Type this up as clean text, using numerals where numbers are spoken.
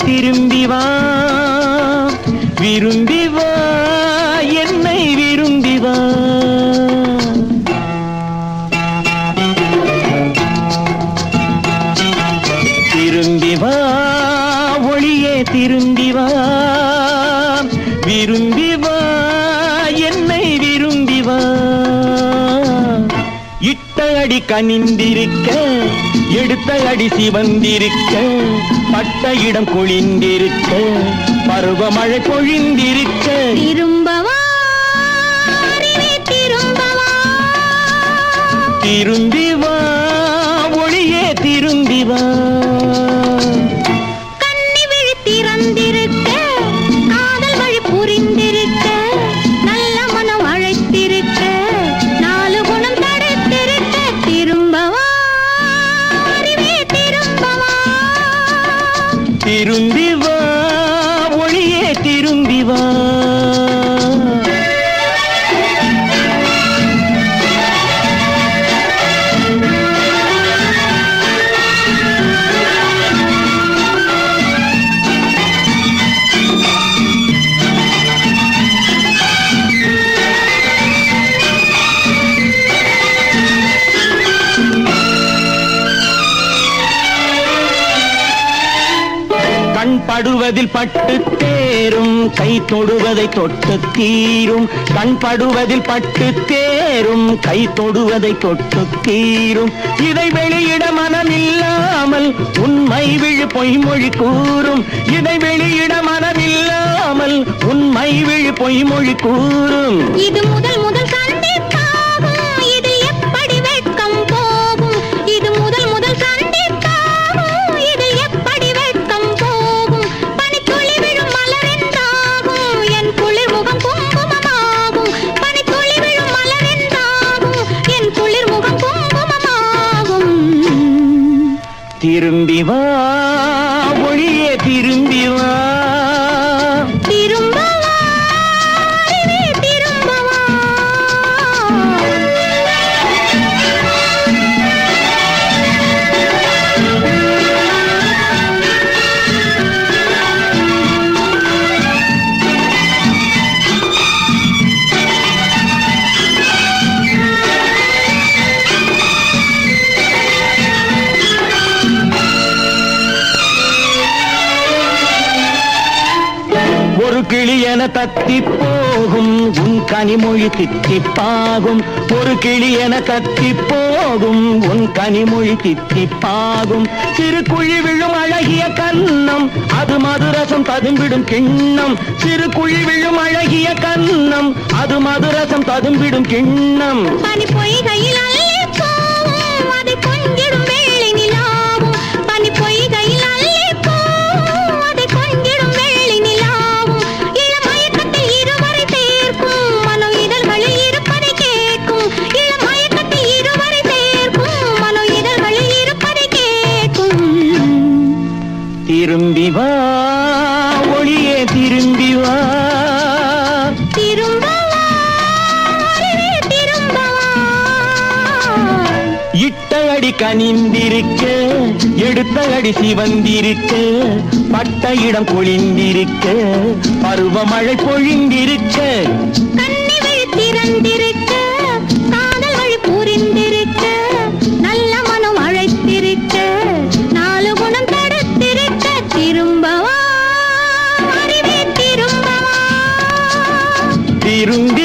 திரும்பி வா விரும்பி வா என்னை விரும்பி வா. திரும்பி வா ஒளியே திரும்பி வா விரும்பி வா என்னை விரும்பி வா. இட்ட அடி கனிந்திருக்க எடுத்த அடி சிவந்திருக்க பட்ட இடம் கொழிந்திருக்க பருவமழை பொழிந்திருக்க. திரும்பவா திரும்பவா திரும்பி வா ஒளியே திரும்பி வா. கண்ணி விழி திறந்திருக்க காதல் வழி புரிந்திருக்க நல்ல மனம் அழைத்திருக்க நாலு குணம் தடுத்திருக்க. திரும்பவா திரும்பவா திரும்பி வா ஒளியே திரும்பி வா. கண் படுவதில் பட்டு தேரும் கை தொடுவதை தொட்டு தீரும். கண் படுவதில் பட்டு தேரும் கை தொடுவதை தொட்டு தீரும். இதை வெளியிட மனமில்லாமல் உண்மை விழு பொய்மொழி கூறும். இதை வெளியிட மனமில்லாமல் உண்மை விழு பொய்மொழி கூறும். இது முதல் முதல் சந்திப்பாகும் இதில் எப்படி வெட்கம் போகும். இது முதல் முதல் சந்திப்பாகும் இதில் எப்படி வெட்கம் போகும். பனித்துளி விழும் மலரென்றாகும் என் குளிர் முகம் குங்குமமாகும். பனித்துளி விழும் மலரென்றாகும் என் குளிர் முகம் குங்குமமாகும். திரும்பி வா ஒளியே திரும்பி வா. திரும்பவா திரும்பவா ஒரு கிளி என தத்தி போகும் உன் கனிமொழி தித்திப்பாகும். ஒரு கிளி என தத்தி போகும் உன் கனிமொழி தித்திப்பாகும். சிறு குழி விழும் அழகிய கன்னம் அது மதுரசம் ததும்பிடும் கிண்ணம். சிறு குழி விழும் அழகிய கன்னம் அது மதுரசம் ததும்பிடும் கிண்ணம். பனி பொய்கையில் அள்ளி போவும் அதை கொஞ்சிடும் வெள்ளி நிலாவும். பனி பொய்கையில் அள்ளி போவும் அதை கொஞ்சிடும் வெள்ளி நிலாவும். இளமயக்கத்தில் இருவரை சேர்க்கும் மனோ இதழ்களில் இருப்பதை கேட்கும். இளமயக்கத்தில் இருவரை சேர்க்கும் மனோ இதழ்களில் இருப்பதை கேட்கும். திரும்பி வா ஒளியே திரும்பி வா. திரும்பவா திரும்பவா இட்ட அடி கனிந்திருக்க எடுத்த அடி சிவந்திருக்க பட்ட இடம் கொழிந்திருக்க பருவமழை பொழிந்திருக்க. கண்ணி விழி திறந்திருக்க காதல் வழி புரிந்திருக்க நல்ல மனம் அழைத்திருக்க நாலு குணம் தடுத்திருக்க. திரும்பவா திரும்பவா திரும்பி